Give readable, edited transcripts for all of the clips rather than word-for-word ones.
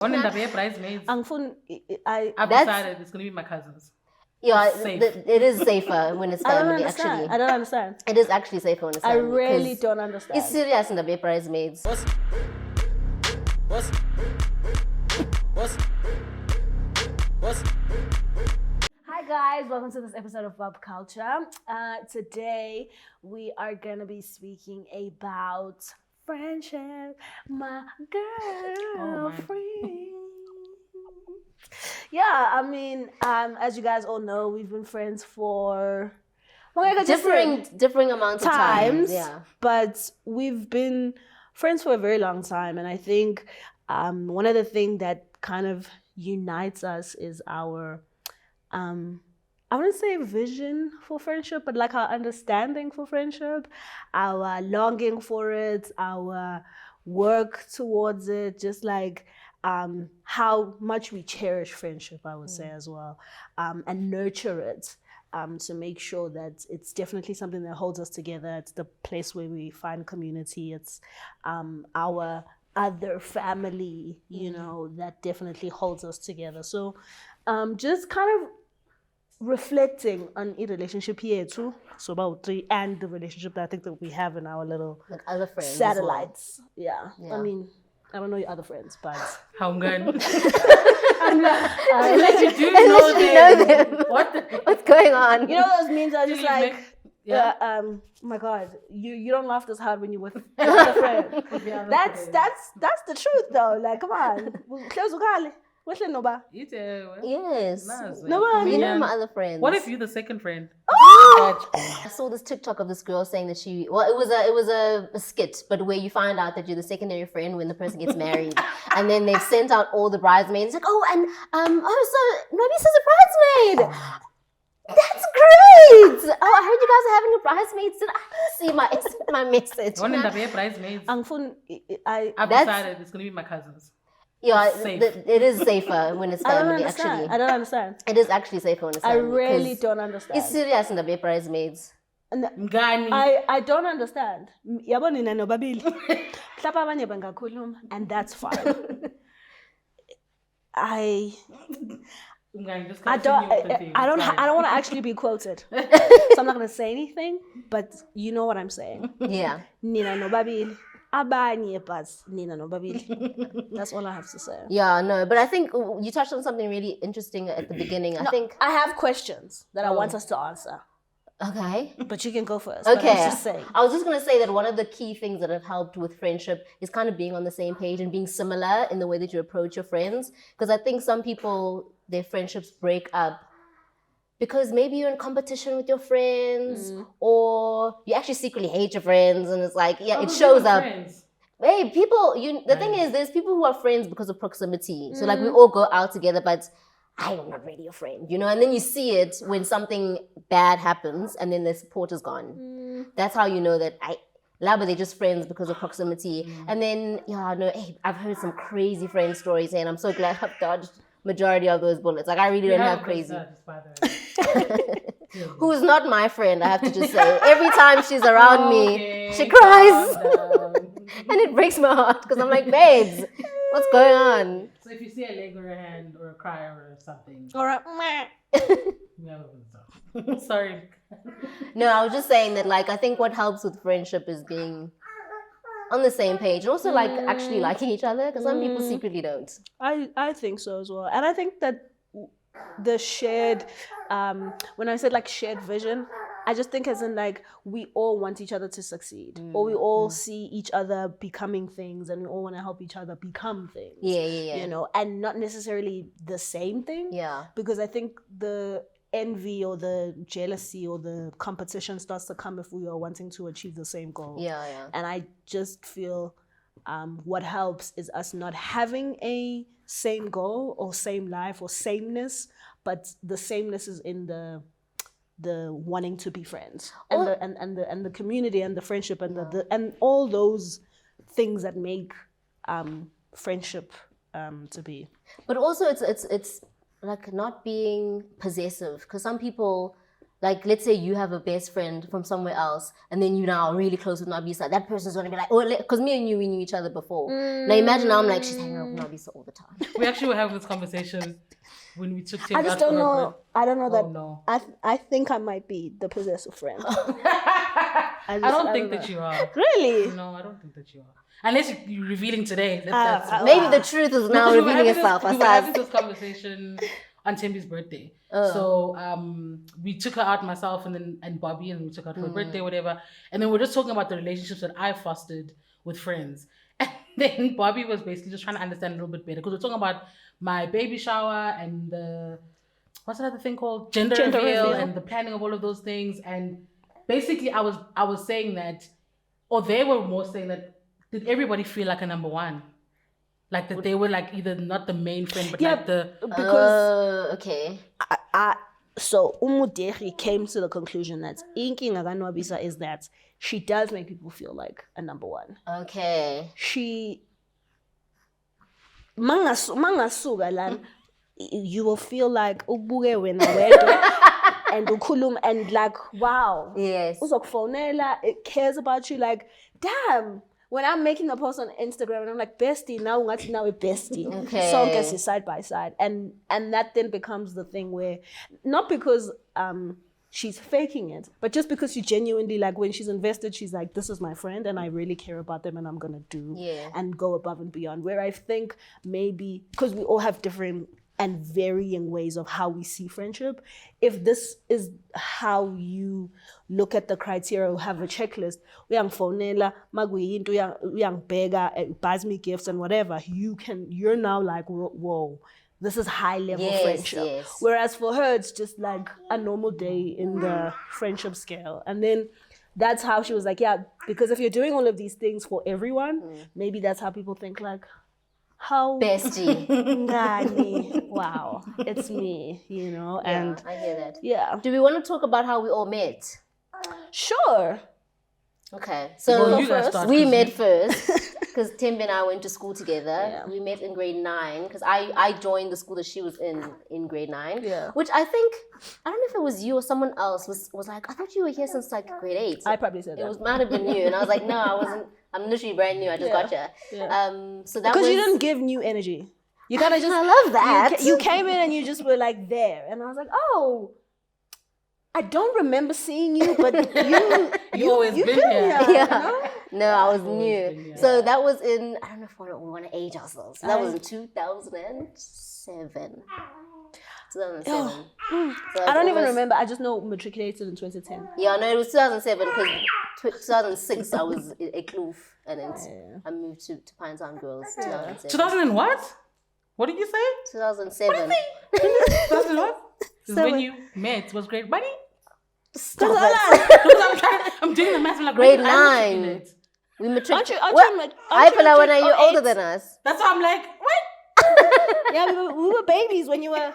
One in the bridesmaids. I've decided it's going to be my cousins. Yeah, It's it is safer when it's family, actually. I don't understand. It is actually safer when it's family. I really don't understand. It's serious in the bridesmaids. Hi guys, welcome to this episode of Pop Culture. Today we are gonna be speaking about friendship, my girlfriend. Yeah, I mean, as you guys all know, we've been friends for differing amounts of times. Yeah, but we've been friends for a very long time, and I think one of the things that kind of unites us is our I wouldn't say vision for friendship, but like our understanding for friendship, our longing for it, our work towards it, just like how much we cherish friendship, I would say as well, and nurture it to make sure that it's definitely something that holds us together. It's the place where we find community. It's our other family, you know, that definitely holds us together. So just kind of reflecting on a relationship here too, so about three, and the relationship that I think that we have in our little like other friends satellites. Well. Yeah. I mean, I don't know your other friends, but how good. Unless you know them. What's going on? You know those memes are just like, oh my God, you don't laugh this hard when you're with a friend. That's the truth though. Like, come on, Yes. No, you know my other friends. What if you're the second friend? I saw this TikTok of this girl saying that it was a skit, but where you find out that you're the secondary friend when the person gets married, and then they've sent out all the bridesmaids. Like, oh, and so Nobisa's a bridesmaid. That's great! Oh, I heard you guys are having a bridesmaids. Did I see my message? One in the bridesmaids. I've decided it's going to be my cousins. Yeah, it is safer when it's family, actually. I don't understand. It is actually safer when it's family. I really don't understand. It's serious in the bridesmaids. I don't understand. And that's fine. I don't want to actually be quoted, so I'm not going to say anything, but you know what I'm saying. Yeah. Nina no babili. Nina no babili. That's all I have to say. Yeah, no, but I think you touched on something really interesting at the beginning. I have questions that I want us to answer. Okay. But you can go first. Okay. I was just going to say that one of the key things that have helped with friendship is kind of being on the same page and being similar in the way that you approach your friends. Because I think some people, their friendships break up because maybe you're in competition with your friends or you actually secretly hate your friends, and it's like, yeah, it shows up. Hey, the thing is, there's people who are friends because of proximity. So like we all go out together, but I'm not really your friend, you know? And then you see it when something bad happens and then the support is gone. That's how you know that they're just friends because of proximity. And then, I've heard some crazy friend stories, and I'm so glad I've dodged majority of those bullets. Like, I really don't have crazy. Who is not my friend, I have to just say. Every time she's around me, she cries. And it breaks my heart because I'm like, babes, what's going on? So if you see a leg or a hand or a cry or something. All right. Sorry. No, I was just saying that, like, I think what helps with friendship is being on the same page and also like actually liking each other, because some people secretly don't. I think so as well. And I think that the shared, when I said like shared vision, I just think as in like we all want each other to succeed, or we all see each other becoming things, and we all want to help each other become things. Yeah. You know, and not necessarily the same thing. Yeah. Because I think the envy or the jealousy or the competition starts to come if we are wanting to achieve the same goal. Yeah. And I just feel what helps is us not having a same goal or same life or sameness, but the sameness is in the wanting to be friends and the community and the friendship and and all those things that make friendship to be. But also it's like not being possessive, because some people like, let's say you have a best friend from somewhere else, and then you now are really close with Nabisa. That person's gonna be like, oh, because me and you, we knew each other before. Now imagine now I'm like, she's hanging out with Nabisa all the time. We actually were having this conversation when we took Tim I just out don't for her know. I don't know that. no. I think I might be the possessive friend. I don't think that you are. Really? No, I don't think that you are. Unless you're revealing today. That's Maybe the truth is now revealing itself. We were having this conversation on Tembi's birthday. So we took her out, myself and Bobby, and we took her out for her birthday, whatever. And then we're just talking about the relationships that I fostered with friends. And then Bobby was basically just trying to understand a little bit better, because we're talking about my baby shower and the, what's that other thing called? Gender reveal and the planning of all of those things. And basically I was saying that, or they were more saying that, did everybody feel like a number one? Like that they were like either not the main friend, but like the... Because... okay. So Umuderi came to the conclusion that inking Aganwabisa is that she does make people feel like a number one. Okay. She... Mangasuga lan, you will feel like ubuke wena wedwa and ukhuluma and like, wow. Yes. Uzokfonela, it cares about you, like, damn. When I'm making a post on Instagram and I'm like, bestie, now we're bestie. Okay. Song is side by side. And that then becomes the thing where, not because she's faking it, but just because you genuinely, like, when she's invested, she's like, this is my friend and I really care about them and I'm going to do and go above and beyond. Where I think maybe, because we all have different and varying ways of how we see friendship, if this is how you look at the criteria, have a checklist, buys me gifts and whatever, you're now like, whoa, this is high level friendship. Yes. Whereas for her, it's just like a normal day in the friendship scale. And then that's how she was like, yeah, because if you're doing all of these things for everyone, maybe that's how people think like, how bestie. Ngani. Wow, it's me, you know. Yeah, and I hear that. Yeah. Do we want to talk about how we all met? Sure. Okay, so Well, you guys start, we 'cause met first because Tembe and I went to school together. Yeah. We met in grade 9 because I joined the school that she was in grade 9. Yeah. Which I think, I don't know if it was you or someone else was like, I thought you were here since like grade 8. I probably said that. Might have been you, and I was like, no, I wasn't. I'm literally brand new. I just got here. Yeah. So that because was, you didn't give new energy. You kind of just. I love that. You came in and you just were like there, and I was like, oh. I don't remember seeing you, but you always you've been been here. here. Yeah. You know? No, I was always new. been here. So that was in, I don't know if we want to age ourselves. So that was in 2007. 2007. Oh. So I don't even almost- remember. I just know matriculated in 2010. Yeah, no, it was 2007 because 2006 I was at Kloof and then I moved to Pinetown Girls 2007. 2000 and what? What did you say? 2007. 2000 what? This is when you met. Was grade buddy? Stop it. I'm doing the math. I'm like, Grade when did I 9. matriculate? We matriculated. Aren't I feel like when are you 08? older than us? That's why I'm like, what? Yeah, we were babies when you were.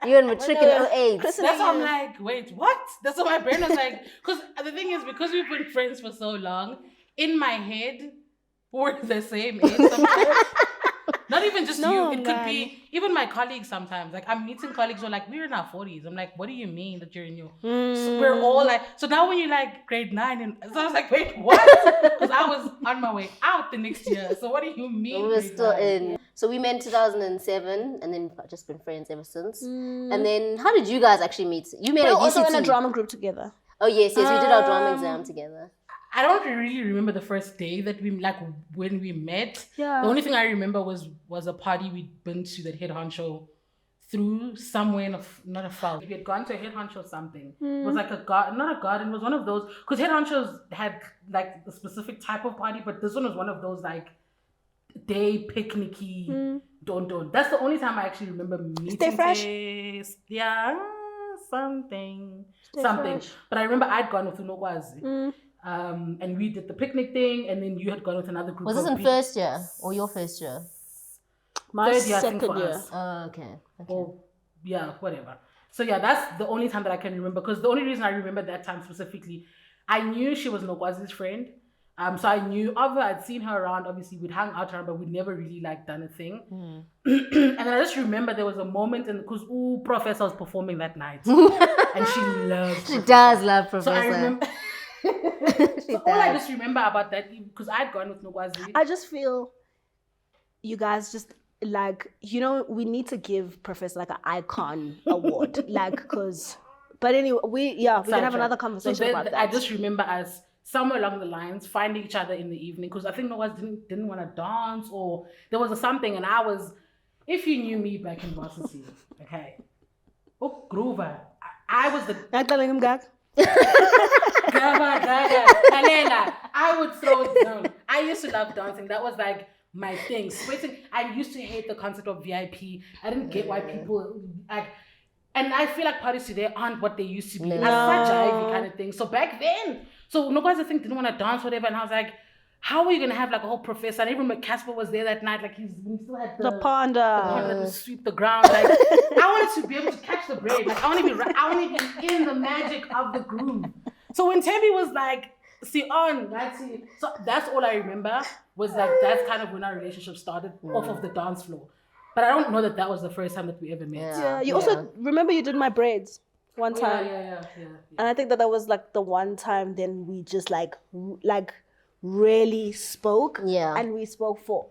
You're in matric in 08. Christmas. That's why I'm like, wait, what? That's what my brain was like. Because the thing is, because we've been friends for so long, in my head, we're the same age sometimes. Not even just No, you. It could man. be even my colleagues sometimes. Like, I'm meeting colleagues who are like, we're in our 40s. I'm like, what do you mean that you're in your... So we're all like... So now when you're like grade 9, and so I was like, wait, what? Because I was on my way out the next year. So what do you mean? We were grade still 9? in. So we met in 2007 and then just been friends ever since. And then how did you guys actually meet? You met We at were also UCT. in a drama group together. Oh yes, we did our drama exam together. I don't really remember the first day that we, like, when we met. Yeah. The only thing I remember was a party we'd been to that Head Honcho through somewhere in not a felt. We had gone to a Head Honcho something. It was like a garden, not a garden, it was one of those, because Head Honchos had like a specific type of party, but this one was one of those like day picnicky, don't. That's the only time I actually remember meeting. Stay fresh? Yeah, something. Fresh. But I remember I'd gone with Unokwazi. And we did the picnic thing, and then you had gone with another group. Was this in first year or your first year? My Third year, I think, second for year. us. Oh, okay. Or, yeah, whatever. So yeah, that's the only time that I can remember, because the only reason I remember that time specifically, I knew she was Nokwazi's friend, So I knew, although I'd seen her around, obviously we'd hung out around, but we'd never really like done a thing. And then I just remember there was a moment, because Professor was performing that night, and she loves. She does love Professor. So I remember. All I just remember about that, because I'd gone with Nogwazi. I just feel you guys just like, you know, we need to give Professor like an icon award, like, because. But anyway, we can have another conversation about that. I just remember us somewhere along the lines finding each other in the evening, because I think Nogwazi didn't want to dance, or there was something, and I was, if you knew me back in varsity, okay, Groover, I was the. I would throw it down. I used to love dancing. That was like my thing. I used to hate the concept of VIP. I didn't get why people like. And I feel like parties today aren't what they used to be. As such a Ivy kind of thing. So back then, Nogwazi didn't want to dance, whatever. And I was like, how are you going to have like a whole professor? And even Casper was there that night. Like we still had the ponder that would sweep the ground. Like I wanted to be able to catch the braid. Like I want to be in the magic of the groove. So when Tembi was like, that's it. So that's all I remember was like, that's kind of when our relationship started off of the dance floor. But I don't know that was the first time that we ever met. Yeah. You also remember you did my braids one time. Yeah. And I think that was like the one time then we just like really spoke. Yeah. And we spoke for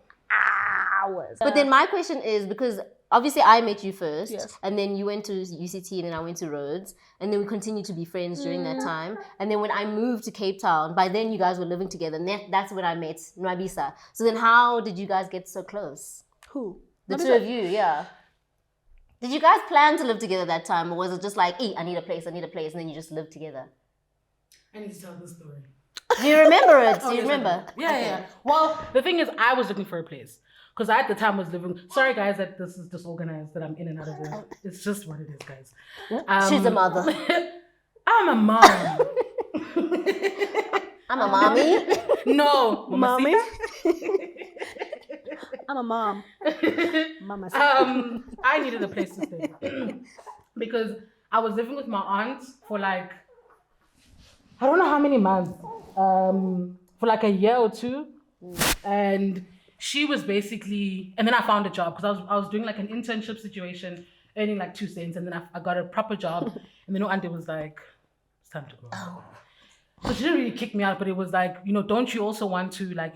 hours. But then my question is, because obviously I met you first, yes, and then you went to UCT, and then I went to Rhodes, and then we continued to be friends during that time. And then when I moved to Cape Town, by then you guys were living together, and that's when I met Nwabisa. So then how did you guys get so close? Who? The two of you, yeah. Did you guys plan to live together that time, or was it just like, I need a place, and then you just lived together? I need to tell this story. Do you remember it? Do you remember? Yeah. Well, the thing is, I was looking for a place. Because I at the time was living. Sorry, guys, that this is disorganized, that I'm in and out of this. It's just what it is, guys. She's a mother. I'm a mom. I'm a mommy. No, mommy. I'm a mom. Mama. I needed a place to stay because I was living with my aunt for like, I don't know how many months, for like a year or two, and she was basically, and then I found a job because I was doing like an internship situation, earning like 2 cents, and then I got a proper job, and then auntie was like, it's time to go. Oh. So she didn't really kick me out, but it was like, don't you also want to like,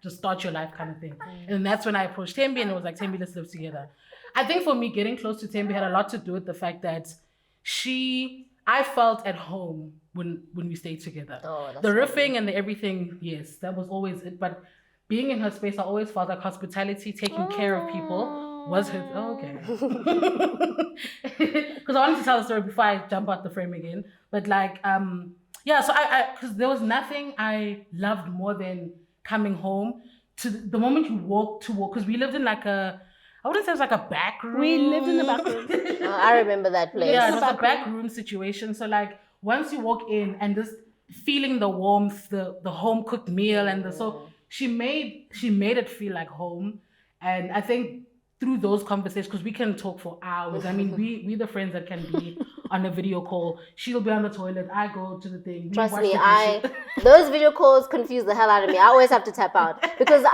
just start your life kind of thing. And that's when I approached Tembi, and it was like, Tembi, let's live together. I think for me, getting close to Tembi had a lot to do with the fact that I felt at home when we stayed together. Oh, the riffing and the everything, yes, that was always it. But being in her space, I always felt like hospitality, taking care of people was her. Oh, okay. Because I wanted to tell the story before I jump out the frame again. But like, yeah, so because there was nothing I loved more than coming home to the moment you walk, because we lived in like I wouldn't say it was like a back room. We lived in the back room. I remember that place. Yeah, it was a back room situation. So like once you walk in and just feeling the warmth, the home cooked meal, and so she made it feel like home. And I think through those conversations, because we can talk for hours. I mean, we the friends that can be on a video call. She'll be on the toilet. I go to the thing. Trust me, those video calls confuse the hell out of me. I always have to tap out because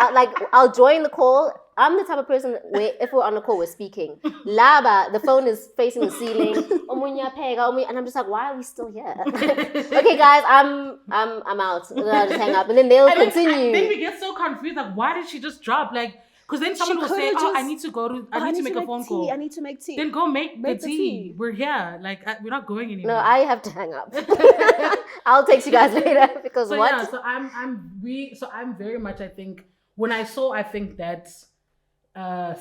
I'll join the call. I'm the type of person where if we're on a call, we're speaking. Laba, the phone is facing the ceiling. And I'm just like, why are we still here? Okay, guys, I'm out. And then I'll just hang up, and then they'll continue. Then we get so confused. Like, why did she just drop? Like, because then someone will say, I need to go to, I need to make a phone call. I need to make tea. Then go make the tea. We're here. Like, we're not going anywhere. No, I have to hang up. I'll text you guys later because so, what? Yeah, so I'm very much, I think, when I think that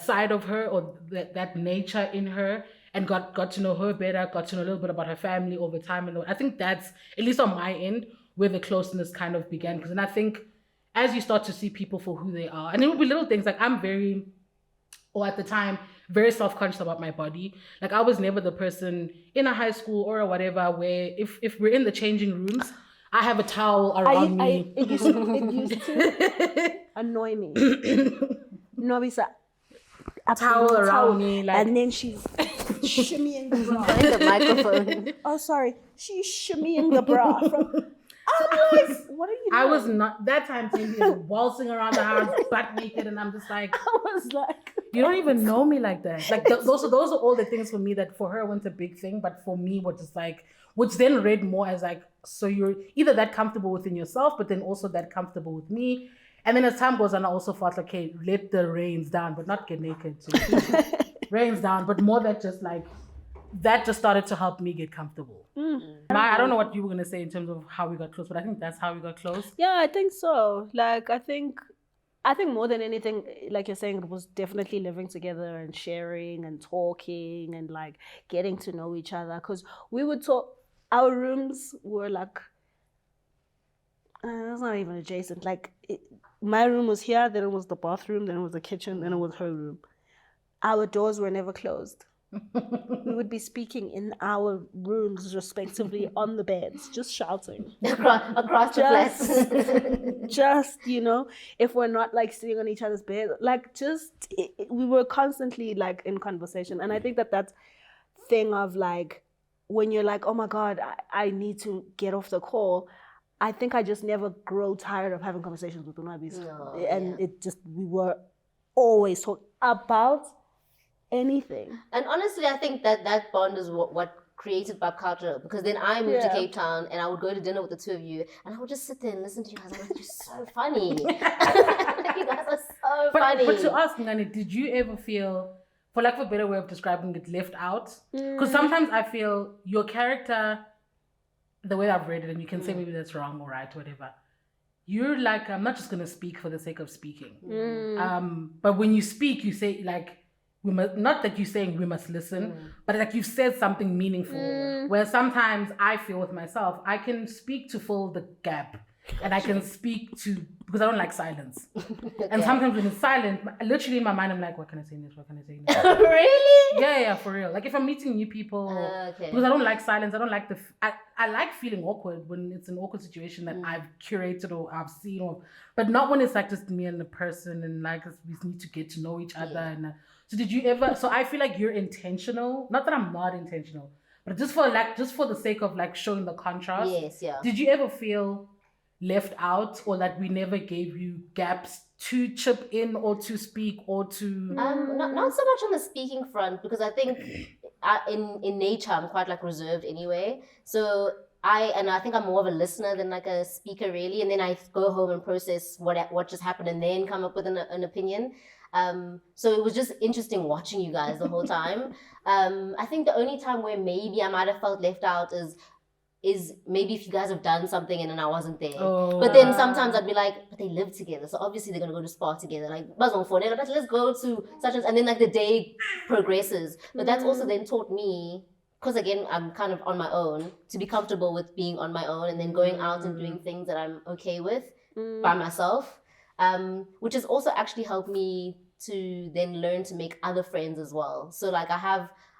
side of her, or that nature in her, and got to know her better, got to know a little bit about her family over time. And I think that's, at least on my end, where the closeness kind of began. Because then I think, as you start to see people for who they are, and it will be little things like at the time, very self-conscious about my body. Like I was never the person in a high school or whatever where if we're in the changing rooms, I have a towel around me. It used to annoy me. Nobisa, a towel around me, like, and then she's shimmying the bra. Find the microphone. Oh, sorry, she's shimmying the bra from. I'm like, what are you I doing? was not, that time Timmy is waltzing around the house butt naked, and I'm just like, I was like, you don't even know me like that. Like those are all the things for me that for her went a big thing, but for me was just like, which then read more as like, so you're either that comfortable within yourself, but then also that comfortable with me. And then as time goes on, I also felt like, okay, let the reins down, but not get naked too. Reins down, but more that just like, that just started to help me get comfortable. I don't know what you were gonna say in terms of how we got close, but I think that's how we got close. Yeah, I think so. Like, I think more than anything, like you're saying, it was definitely living together and sharing and talking and like getting to know each other. Because we would talk, our rooms were like, it's not even adjacent. Like, my room was here, then it was the bathroom, then it was the kitchen, then it was her room. Our doors were never closed. We would be speaking in our rooms respectively on the beds, just shouting across the flats. just, you know, if we're not like sitting on each other's bed, like just we were constantly like in conversation. And I think that thing of like, when you're like, oh my God, I need to get off the call, I think I just never grow tired of having conversations with Unabis. And it just, we were always talking about anything. And honestly, I think that bond is what created pop culture, because then I moved to Cape Town and I would go to dinner with the two of you and I would just sit there and listen to you guys. I'm like, you're so funny. You guys are so funny. But to ask, Nani, did you ever feel, for lack of a better way of describing it, left out? Because sometimes I feel your character, the way I've read it, and you can say maybe that's wrong or right, whatever. You're like, I'm not just going to speak for the sake of speaking. But when you speak, you say like, we must, not that you're saying we must listen, but like you've said something meaningful. Where sometimes I feel with myself, I can speak to fill the gap. And I can speak to, because I don't like silence. And sometimes when it's silent, literally in my mind, I'm like, what can I say in this? What can I say in this? Really? Yeah, for real. Like if I'm meeting new people, because I don't like silence, I don't like I like feeling awkward when it's an awkward situation that I've curated or I've seen, but not when it's like just me and the person and like we need to get to know each other. And so did you ever, so I feel like you're intentional, not that I'm not intentional, but just for the sake of like showing the contrast. Yes, yeah. Did you ever feel left out, or that we never gave you gaps to chip in or to speak or to not so much on the speaking front, because I think in nature I'm quite like reserved anyway, so I think I'm more of a listener than like a speaker really, and then I go home and process what just happened and then come up with an opinion. So it was just interesting watching you guys the whole time. I think the only time where maybe I might have felt left out is maybe if you guys have done something and then I wasn't there. But then sometimes I'd be like, but they live together, so obviously they're gonna go to spa together. Like, let's go to such and then like the day progresses. But that's also then taught me, because again I'm kind of on my own, to be comfortable with being on my own and then going out and doing things that I'm okay with by myself. Which has also actually helped me to then learn to make other friends as well. So like I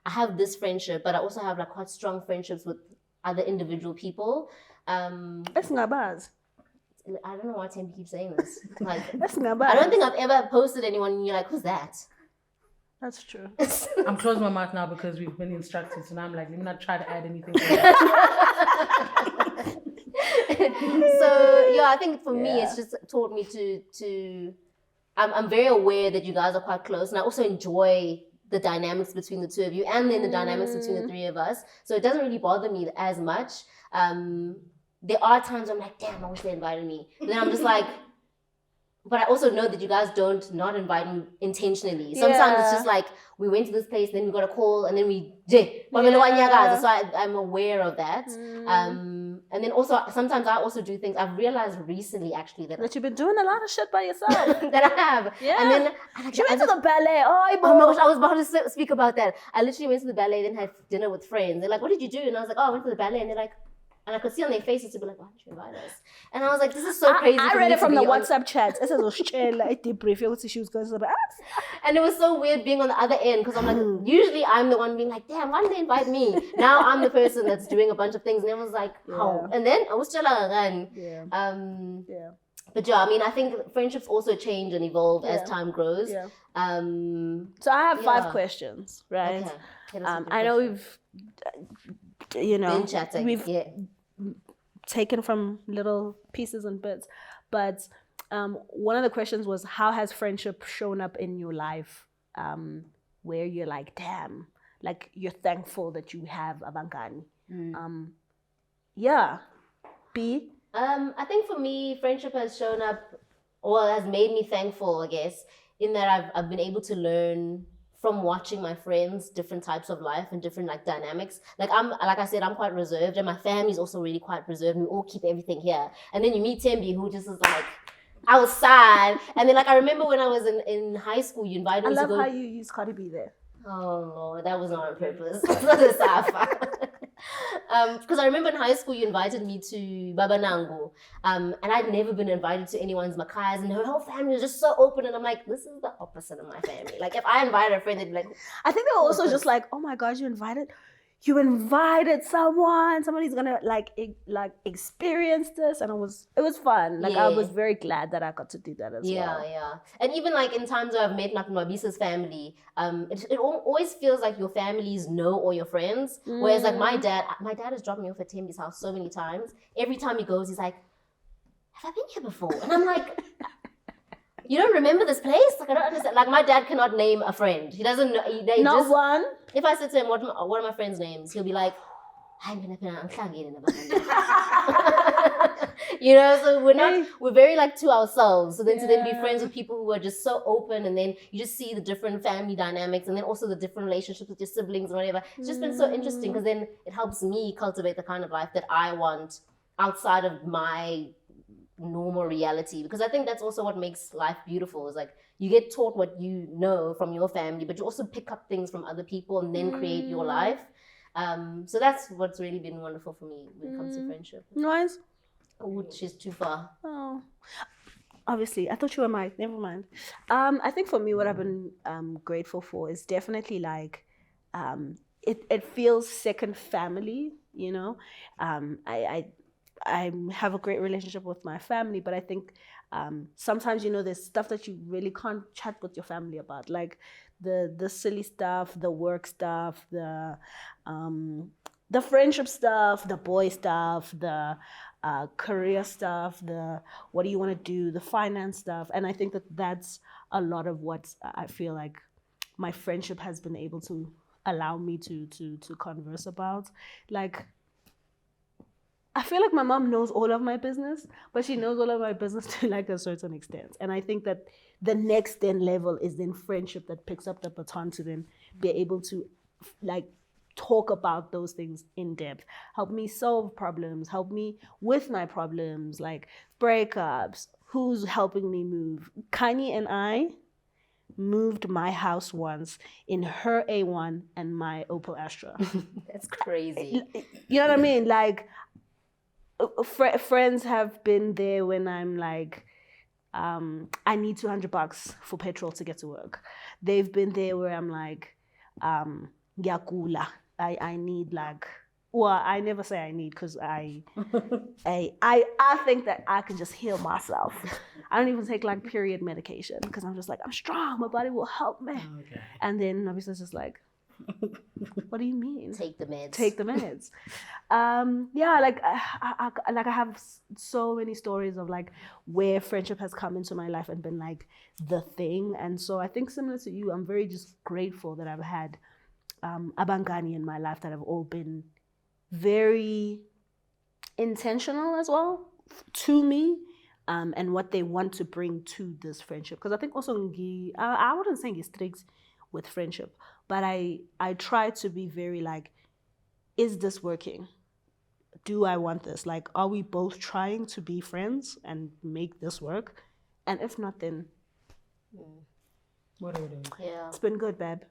have this friendship, but I also have like quite strong friendships with other individual people. That's not bad. I don't know why Tim keeps saying this. Like, that's not bad. I don't think I've ever posted anyone and you're like, who's that? That's true. I'm closing my mouth now because we've been instructed, so now I'm like, let me not try to add anything. So yeah, I think for me it's just taught me to I'm very aware that you guys are quite close, and I also enjoy the dynamics between the two of you and then the dynamics between the three of us. So it doesn't really bother me as much. There are times I'm like, damn, I wish they invited me. But then I'm just like, but I also know that you guys don't not invite me intentionally. Sometimes it's just like, we went to this place, then we got a call, and then so I'm aware of that. And then also, sometimes I also do things. I've realized recently, actually, that you've been doing a lot of shit by yourself. that I have. Yeah. And then you went to the ballet. Oh my gosh, I was about to speak about that. I literally went to the ballet, then had dinner with friends. They're like, what did you do? And I was like, oh, I went to the ballet. And they're like, and I could see on their faces to be like, why didn't you invite us? And I was like, this is so crazy. I read it from the WhatsApp chat. It says, debrief. She was going to the and it was so weird being on the other end, because I'm like, usually I'm the one being like, damn, why didn't they invite me? Now I'm the person that's doing a bunch of things. And it was like, how? And then I was still like, But yeah, I mean, I think friendships also change and evolve as time grows. Yeah. So I have 5 questions, right? Okay. I know we've, been chatting. taken from little pieces and bits. But one of the questions was, how has friendship shown up in your life, where you're like, damn, like you're thankful that you have abangani? Yeah. B? I think for me, friendship has shown up, or has made me thankful, I guess, in that I've been able to learn from watching my friends different types of life and different like dynamics. Like I said, I'm quite reserved, and my family's also really quite reserved. We all keep everything here, and then you meet Tembi, who just is like outside. And then like I remember when I was in high school, you invited me to go. I love how you use Cardi B there. Oh Lord, that was not on purpose. It's not a sci-fi. Because I remember in high school you invited me to Baba Nangu, and I'd never been invited to anyone's makayas, and her whole family was just so open, and I'm like, this is the opposite of my family. Like if I invited a friend, they'd be like, I think they were also just like, oh my God, you invited someone, somebody's gonna like experience this, and it was fun. Like I was very glad that I got to do that as well. Yeah. And even like in times where I've met like Nwabisa's family, it always feels like your families know all your friends. Whereas like my dad has dropped me off at Tembi's house so many times. Every time he goes, he's like, have I been here before? And I'm like, you don't remember this place? Like I don't understand. Like my dad cannot name a friend. He doesn't know. Not one. If I said to him, what are my friends' names? He'll be like, you know, so we're very like to ourselves. So then to then be friends with people who are just so open, and then you just see the different family dynamics, and then also the different relationships with your siblings and whatever. It's just been so interesting, because then it helps me cultivate the kind of life that I want outside of my normal reality, because I think that's also what makes life beautiful, is like you get taught what you know from your family, but you also pick up things from other people and then create your life. So that's what's really been wonderful for me when it comes to friendship. Nice. Oh, she's too far. Oh, obviously, I thought you were mine. Never mind. I think for me, what I've been grateful for is definitely like it feels second family. You know, I have a great relationship with my family, but I think sometimes, you know, there's stuff that you really can't chat with your family about, like the silly stuff, the work stuff, the friendship stuff, the boy stuff, the career stuff, the what do you want to do, the finance stuff. And I think that's a lot of what I feel like my friendship has been able to allow me to converse about. Like, I feel like my mom knows all of my business, but she knows all of my business to like a certain extent. And I think that the next then level is then friendship that picks up the baton to then be able to like talk about those things in depth, help me solve problems, help me with my problems, like breakups, who's helping me move. Kanye and I moved my house once in her A1 and my Opel Astra. That's crazy. You know what I mean? Like, friends have been there when I'm like, I need $200 for petrol to get to work. They've been there where I'm like, yakula. I need like, well, I never say I need, because I think that I can just heal myself. I don't even take like period medication, because I'm just like, I'm strong. My body will help me. Okay. And then obviously it's just like, what do you mean? Take the meds. Take the meds. Yeah, like I have so many stories of like where friendship has come into my life and been like the thing. And so I think similar to you, I'm very just grateful that I've had abangani in my life that have all been very intentional as well to me, and what they want to bring to this friendship. Because I think also I wouldn't say strict with friendship, but I try to be very like, is this working? Do I want this? Like, are we both trying to be friends and make this work? And if not, then what are we doing? Yeah. It's been good, babe.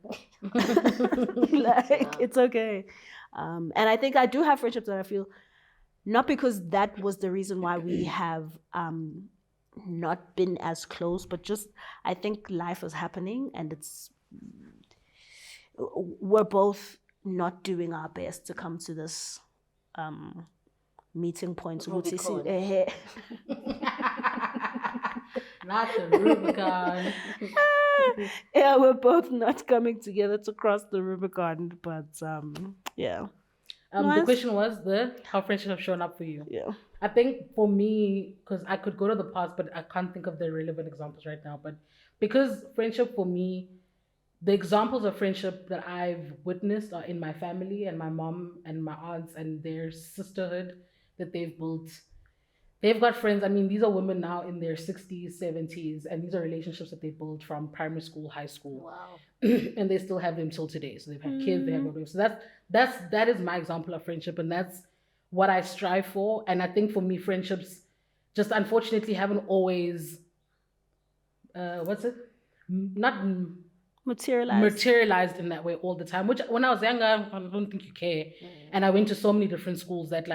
It's okay. And I think I do have friendships that I feel, not because that was the reason why we have not been as close, but just I think life is happening, and we're both not doing our best to come to this meeting point. Not the Rubicon. Yeah, we're both not coming together to cross the Rubicon, but yeah. The question was how friendships have shown up for you. Yeah. I think for me, because I could go to the past, but I can't think of the relevant examples right now. But because friendship for me, the examples of friendship that I've witnessed are in my family and my mom and my aunts and their sisterhood that they've built. They've got friends. I mean, these are women now in their 60s, 70s, and these are relationships that they built from primary school, high school. Wow. And they still have them till today. So they've had kids, they have whatever. So that is my example of friendship, and that's what I strive for. And I think for me, friendships just unfortunately haven't always not materialized in that way all the time. Which when I was younger, I don't think you care. And I went to so many different schools that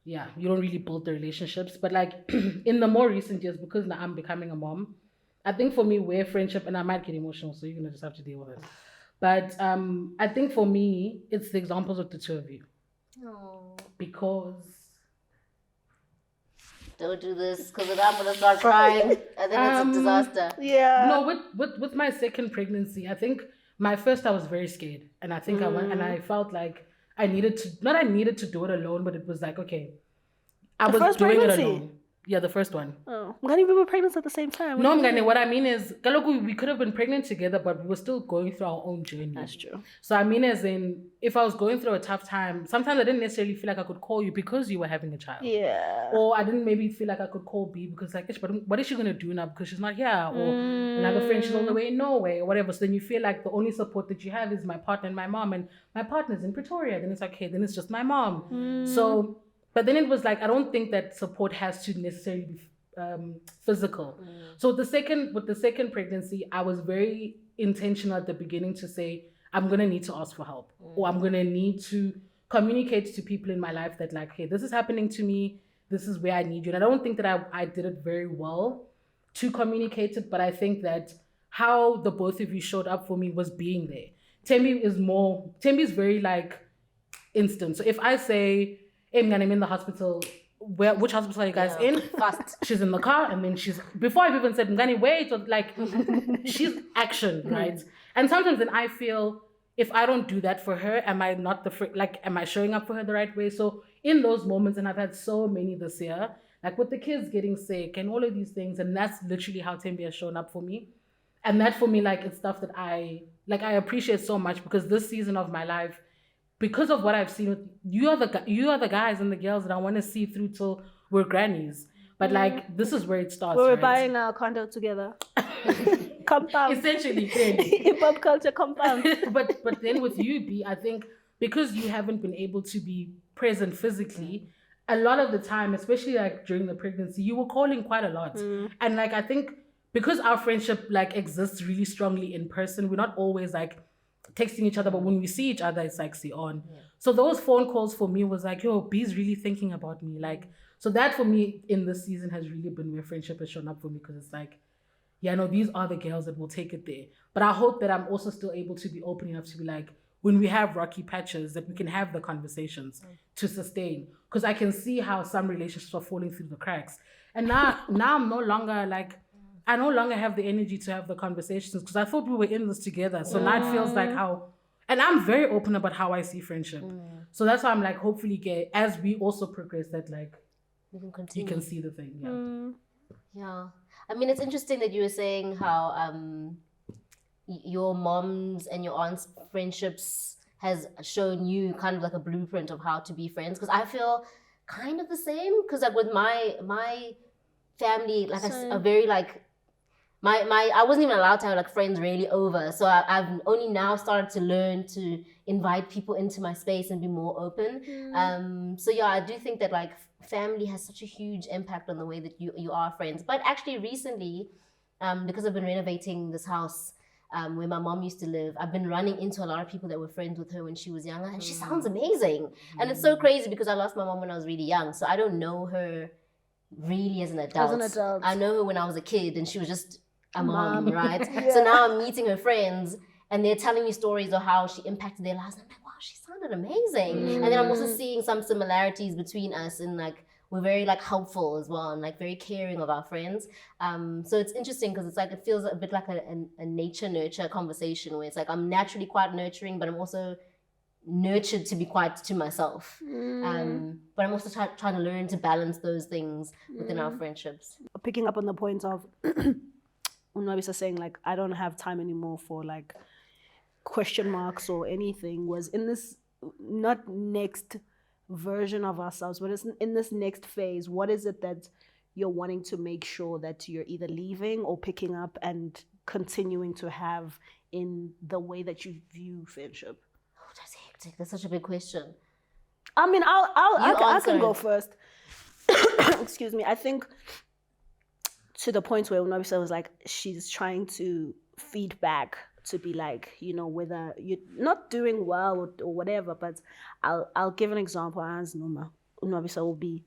you don't really build the relationships. But in the more recent years, because now I'm becoming a mom, I think for me, where friendship, and I might get emotional, so you're gonna just have to deal with it. But I think for me, it's the examples of the two of you. Oh. Because don't do this, because then I'm gonna start crying, and then it's a disaster. Yeah. No, with my second pregnancy, I think my first I was very scared, and I think I went, and I felt like I needed to do it alone, but it was like, okay, I was doing it alone. Yeah, the first one. Oh, we were pregnant at the same time. No, what I mean is, we could have been pregnant together, but we were still going through our own journey. That's true. So I mean, as in, if I was going through a tough time, sometimes I didn't necessarily feel like I could call you because you were having a child. Yeah. Or I didn't maybe feel like I could call B because but what is she gonna do now because she's not here? Or another friend, she's all the way in Norway or whatever. So then you feel like the only support that you have is my partner and my mom, and my partner's in Pretoria. Then it's like, okay, then it's just my mom. So, but then it was like, I don't think that support has to necessarily be physical. So with the second pregnancy, I was very intentional at the beginning to say, I'm gonna need to ask for help, or I'm gonna need to communicate to people in my life that hey, this is happening to me, this is where I need you. And I don't think that I did it very well to communicate it, but I think that how the both of you showed up for me was being there. Tembi is very instant. So if I say, hey, I'm in the hospital, which hospital are you guys in? Fast. She's in the car, and then before I've even said, Mgani, wait, or she's action, right? And sometimes then I feel, if I don't do that for her, am I not am I showing up for her the right way? So in those moments, and I've had so many this year, with the kids getting sick and all of these things, and that's literally how Tembi has shown up for me. And that for me, it's stuff that I appreciate so much, because this season of my life, because of what I've seen with you are the guys and the girls that I want to see through till we're grannies. But this is where it starts. We're buying our condo together. Compound. Essentially, clearly. Pop culture compound. but then with you, B, I think because you haven't been able to be present physically, a lot of the time, especially during the pregnancy, you were calling quite a lot. And I think because our friendship exists really strongly in person, we're not always texting each other, but when we see each other, it's see on. Yeah. So those phone calls for me was yo, B's really thinking about me. So that for me in this season has really been where friendship has shown up for me, because it's no, these are the girls that will take it there. But I hope that I'm also still able to be open enough to be when we have rocky patches, that we can have the conversations to sustain. Because I can see how some relationships are falling through the cracks. And now I'm no longer I no longer have the energy to have the conversations, because I thought we were in this together. So now it feels and I'm very open about how I see friendship. So that's why I'm hopefully as we also progress, that we can continue. You can see the thing. Yeah. Yeah. I mean, it's interesting that you were saying how your mom's and your aunt's friendships has shown you kind of a blueprint of how to be friends. Because I feel kind of the same. Because with my family, a very I wasn't even allowed to have friends really over. So I've only now started to learn to invite people into my space and be more open. So yeah, I do think that family has such a huge impact on the way that you are friends. But actually recently, because I've been renovating this house where my mom used to live, I've been running into a lot of people that were friends with her when she was younger, and she sounds amazing. And it's so crazy because I lost my mom when I was really young, so I don't know her really as an adult. I know her when I was a kid, and she was just a mom, right? Yeah. So now I'm meeting her friends, and they're telling me stories of how she impacted their lives. And I'm wow, she sounded amazing. And then I'm also seeing some similarities between us, and we're very helpful as well, and very caring of our friends. So it's interesting because it's it feels a bit like a nature nurture conversation, where it's I'm naturally quite nurturing, but I'm also nurtured to be quiet to myself. But I'm also trying to learn to balance those things within our friendships. Picking up on the point of Unwabisa saying like, I don't have time anymore for like question marks or anything, was in this not next version of ourselves, but it's in this next phase. What is it that you're wanting to make sure that you're either leaving or picking up and continuing to have in the way that you view friendship? Oh, that's hectic. That's such a big question. I mean, I can go answer. first. Excuse me. I think to the point where Unwabisa was like, she's trying to feed back to be like, you know, whether you're not doing well or whatever. But I'll give an example. As Unwabisa will be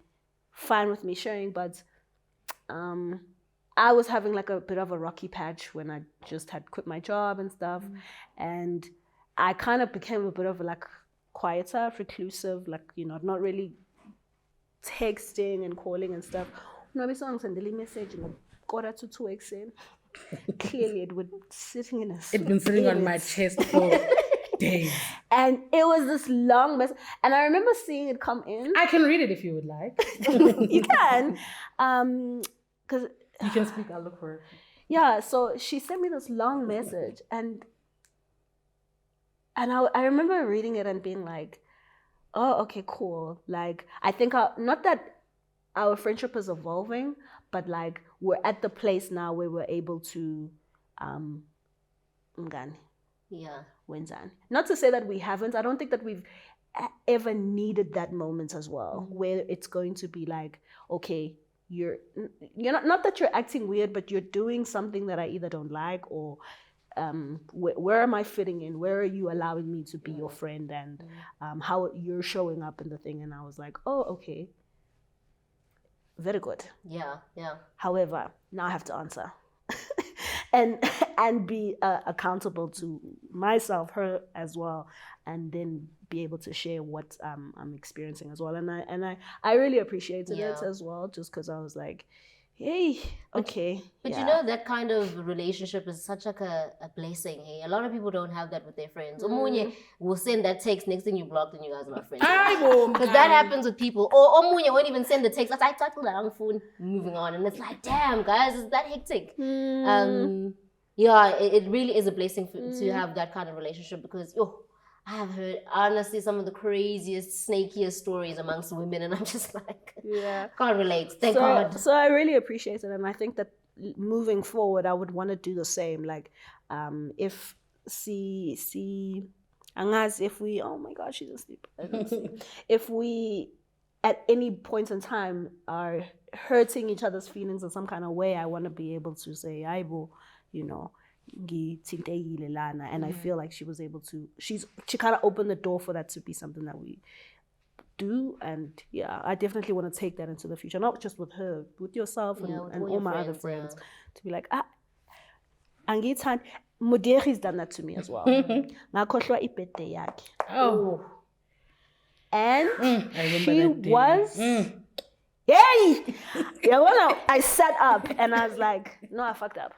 fine with me sharing, but I was having like a bit of a rocky patch when I just had quit my job and stuff, and I kind of became a bit of like quieter, reclusive, like, you know, not really texting and calling and stuff. Unwabisa sending a message in 1:45 clearly it was sitting in a It'd been sitting on my chest for days. And it was this long message. And I remember seeing it come in. I can read it if you would like. You can. Because you can speak, I'll look for it. Yeah, so she sent me this long message. And I remember reading it and being like, oh, okay, cool. Like, I think, not that our friendship is evolving, but like, we're at the place now where we're able to, Yeah. wenzani. Not to say that we haven't. I don't think that we've ever needed that moment as well, where it's going to be like, okay, you're not that you're acting weird, but you're doing something that I either don't like or where am I fitting in? Where are you allowing me to be your friend? And how you're showing up in the thing. And I was like, oh, okay. Very good. Yeah, yeah. However, now I have to answer and be accountable to myself, her as well, and then be able to share what I'm experiencing as well. And I really appreciated it as well, just because I was like, hey, okay. But you know, that kind of relationship is such like a blessing. Hey, a lot of people don't have that with their friends. Omunye will send that text, next thing you blocked and you guys are not friends. Because that happens with people. Or Omunye won't even send the text. I talked to that on the phone, moving on. And it's like, damn, guys, is that hectic? Yeah, it really is a blessing to have that kind of relationship, because I have heard, honestly, some of the craziest, snakiest stories amongst women, and I'm just like, can't relate. Thank God. So I really appreciate it, and I think that moving forward, I would want to do the same. Like, if we, oh my God, she's asleep. If we, at any point in time, are hurting each other's feelings in some kind of way, I want to be able to say, Aibo, you know, and I feel like she was able to, she kind of opened the door for that to be something that we do. And yeah, I definitely want to take that into the future, not just with her, with yourself and all my other friends, to be like, Angitan Mudegi's done that to me as well. Ngakhohlwa ibirthday yakhe. Oh. And I she was yay! I sat up and I was like, no, I fucked up.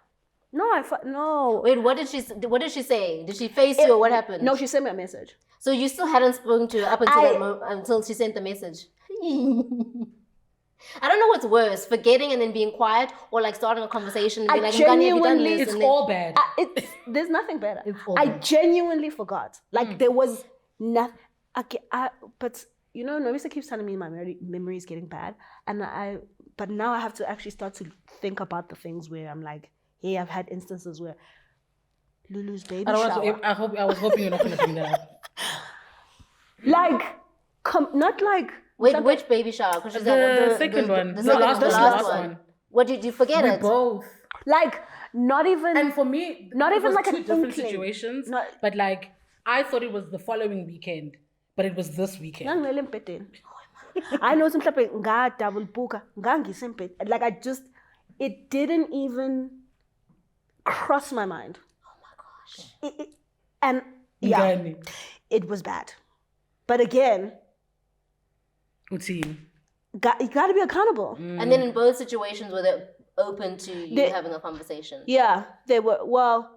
No. Wait, what did she say? Did she face you or what happened? No, she sent me a message. So you still hadn't spoken to her up until that moment, until she sent the message. I don't know what's worse, forgetting and then being quiet, or like starting a conversation and being like, Ngani, have you done this? It's all bad. There's nothing better. I genuinely forgot. Like there was nothing. But you know, Novisa keeps telling me my memory is getting bad, but now I have to actually start to think about the things where I'm like, hey, I've had instances where Lulu's baby shower. I was hoping you're not going to bring that up. Like, not like. Wait, which baby shower? Because the second one. The last one. What, did you forget it? Both. Like, not even. And for me, not even like two different inkling. situations. But like, I thought it was the following weekend, but it was this weekend. I know some double booker. Like it didn't even cross my mind. Oh my gosh. And yeah, it was bad. But again, you got to be accountable. And then in both situations, were they open to you having a conversation? Yeah, they were. Well,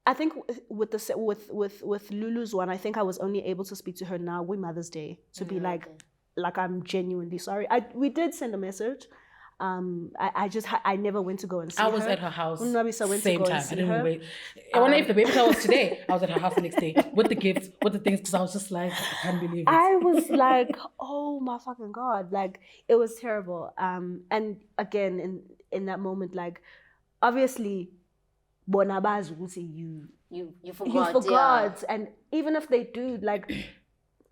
I think with Lulu's one, I think I was only able to speak to her now with Mother's Day to be like I'm genuinely sorry. We did send a message. I never went to go and see her. I was at her house. Same time. I didn't wait. I wonder if the baby shower was today. I was at her house the next day with the gifts, with the things, because I was just like, I can't believe it. I was like, oh my fucking God. Like, it was terrible. And again, in that moment, like, obviously, Bonabaz would say you forgot. And even if they do, like,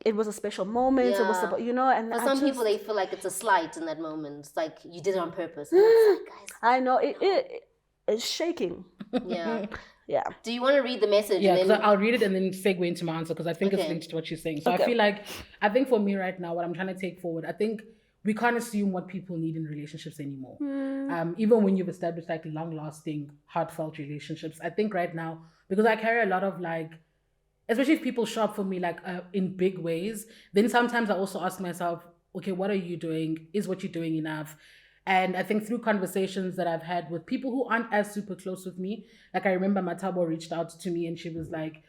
it was a special moment. It was, and for some people, they feel like it's a slight in that moment. It's like you did it on purpose. Like, guys. I know it's shaking. Yeah. Yeah. Do you want to read the message? Yeah, so I'll read it and then segue into my answer because I think it's linked to what she's saying. So I think for me right now, what I'm trying to take forward, I think we can't assume what people need in relationships anymore. Even when you've established like long-lasting, heartfelt relationships, I think right now, because I carry a lot of like, especially if people show up for me like in big ways, then sometimes I also ask myself, okay, what are you doing? Is what you're doing enough? And I think through conversations that I've had with people who aren't as super close with me, like I remember Matabo reached out to me and she was like,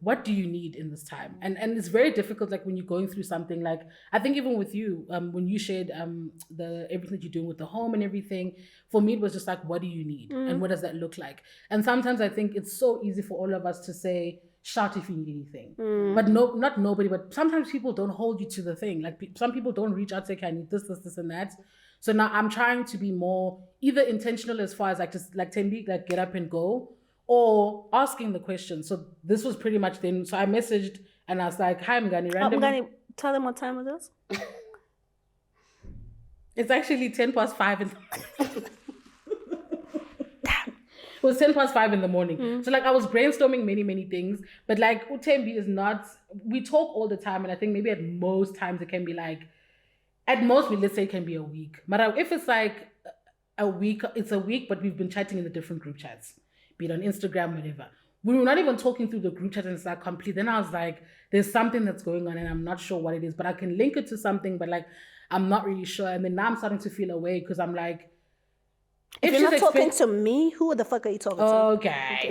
what do you need in this time? And it's very difficult, like when you're going through something, like I think even with you, when you shared everything that you're doing with the home and everything, for me it was just like, what do you need? And what does that look like? And sometimes I think it's so easy for all of us to say, shout if you need anything. But not nobody, but sometimes people don't hold you to the thing. Like some people don't reach out, say, okay, I need this, and that. So now I'm trying to be more either intentional as far as like just like Tembi, like get up and go, or asking the question. So this was pretty much then. So I messaged and I was like, hi, Mngani, random. Mngani, tell them what time it is. It's actually 5:10 in the It was 5:10 in the morning. So like I was brainstorming many things, but like Utembi is not, we talk all the time. And I think maybe at most times it can be like, at most, let's say it can be a week. But if it's like a week, it's a week, but we've been chatting in the different group chats, be it on Instagram, whatever. We were not even talking through the group chat and it's like complete. Then I was like, there's something that's going on and I'm not sure what it is, but I can link it to something, but like, I'm not really sure. And then now I'm starting to feel away because I'm like, if you're not talking to me, who the fuck are you talking to? Okay.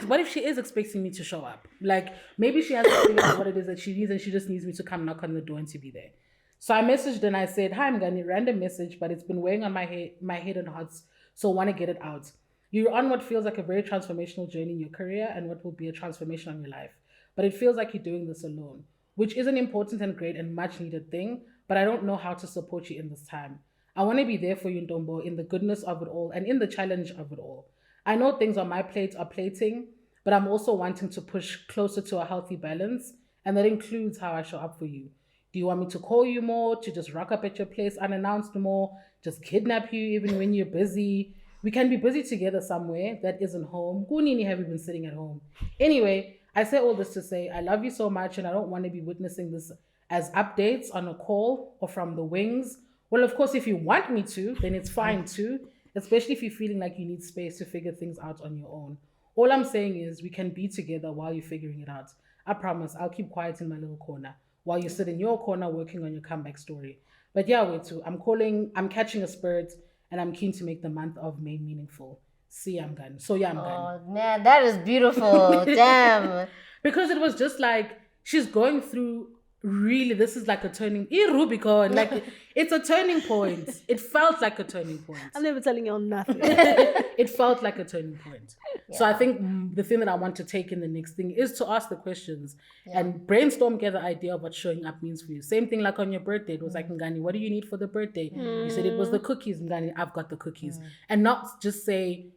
What if she is expecting me to show up? Like, maybe she hasn't figured out what it is that she needs and she just needs me to come knock on the door and to be there. So I messaged and I said, hi, I'm Mngani, random message, but it's been weighing on my head and heart, so I want to get it out. You're on what feels like a very transformational journey in your career and what will be a transformation on your life. But it feels like you're doing this alone, which is an important and great and much needed thing, but I don't know how to support you in this time. I want to be there for you, Ntombo, in the goodness of it all and in the challenge of it all. I know things on my plate are plating, but I'm also wanting to push closer to a healthy balance, and that includes how I show up for you. Do you want me to call you more, to just rock up at your place unannounced more, just kidnap you even when you're busy? We can be busy together somewhere that isn't home. Kunini have you been sitting at home? Anyway, I say all this to say I love you so much and I don't want to be witnessing this as updates on a call or from the wings. Well, of course, if you want me to, then it's fine too. Especially if you're feeling like you need space to figure things out on your own. All I'm saying is we can be together while you're figuring it out. I promise I'll keep quiet in my little corner while you sit in your corner working on your comeback story. But yeah, Wetu, I'm catching a spirit and I'm keen to make the month of May meaningful. See, I'm done. So yeah, I'm done. Oh man, that is beautiful. Damn. Because it was just like, she's going through, really, this is like a turning, Rubicon, like it's a turning point. It felt like a turning point. I'm never telling you nothing. It felt like a turning point. Yeah. So I think the thing that I want to take in the next thing is to ask the questions and brainstorm, get the idea of what showing up means for you. Same thing like on your birthday. It was like, Ngani, what do you need for the birthday? You said it was the cookies. Ngani, I've got the cookies. And not just say,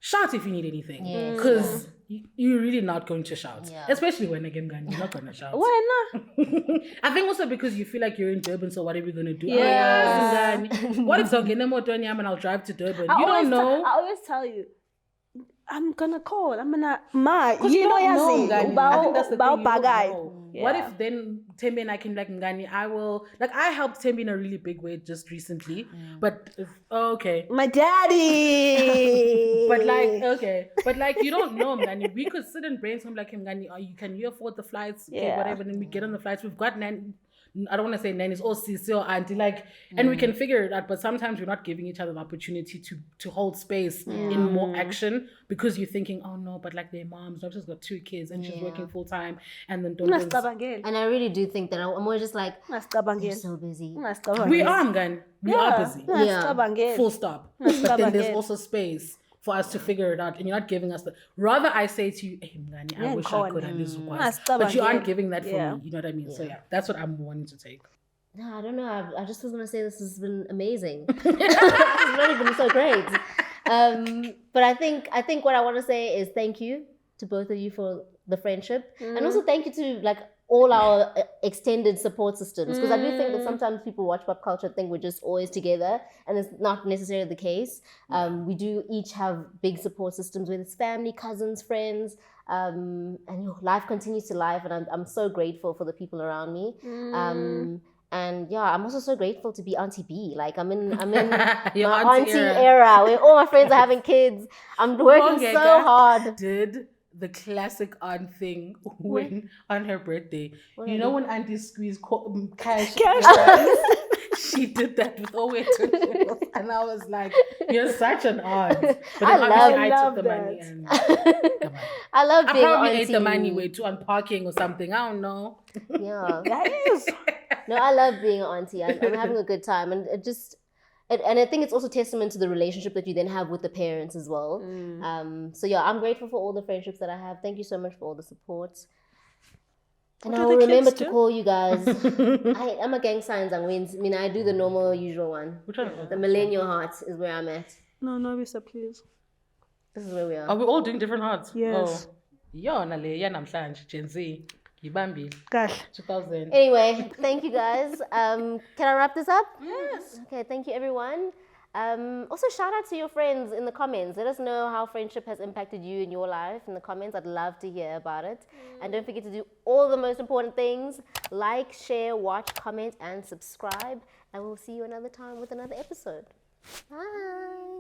shout if you need anything. Because you're really not going to shout. Yeah. Especially when again, you're not going to shout. Why not? I think also because you feel like you're in Durban, so what are we going to do? Yeah. What if and I'll drive to Durban? You don't know. I always tell you, I'm gonna call. I'm gonna you know, I think that's the thing. Yeah. What if then Tembi and I can like Ngani? I helped Tembi in a really big way just recently. But okay, my daddy. but you don't know, Ngani. We could sit and brainstorm like Ngani. Can you afford the flights? Okay, whatever. Then we get on the flights. We've got I don't want to say nannies or sis or auntie, like, and we can figure it out. But sometimes we're not giving each other the opportunity to hold space in more action because you're thinking, oh no, but like their moms, I've just got 2 kids and she's working full time, and then don't. And I really do think that I'm always just like, you're so busy. We are, Mgan. We are busy. Yeah. Full stop. But then there's also space for us to figure it out, and you're not giving us the. Rather, I say to you, "Hey, Mngani, I wish I could have this was," but you aren't giving that for me. You know what I mean? So yeah, that's what I'm wanting to take. No, I don't know. I just was gonna say this has been amazing. It's really been so great. But I think what I want to say is thank you to both of you for the friendship, and also thank you to like all our extended support systems, because I do think that sometimes people watch pop culture think we're just always together, and it's not necessarily the case. We do each have big support systems, whether it's family, cousins, friends, and life continues to life, and I'm so grateful for the people around me. And yeah, I'm also so grateful to be Auntie B. Like I'm in my auntie era where all my friends are having kids. I'm working so hard. Did the classic aunt thing when on her birthday. You know when Auntie squeezed cash. She did that with all her tools, and I was like, "You're such an aunt." But I took the money and I love being I probably auntie. ate the money way too on parking or something. I don't know. Yeah, that is. No, I love being an auntie. I'm having a good time, and and I think it's also testament to the relationship that you then have with the parents as well. So yeah, I'm grateful for all the friendships that I have. Thank you so much for all the support. And I will remember to call you guys. I'm a gang signs and wins. I mean, I do the normal, usual one. Which one? The millennial heart is where I'm at. No, Visa, please. This is where we are. Are we all doing different hearts? Yes. Yo, nale, ya namhlanje, Gen Z. Yibambi. Gosh. 2000. Anyway, thank you guys. Can I wrap this up? Yes. Okay, thank you everyone. Also, shout out to your friends in the comments. Let us know how friendship has impacted you in your life in the comments. I'd love to hear about it. And don't forget to do all the most important things. Like, share, watch, comment, and subscribe. And we'll see you another time with another episode. Bye.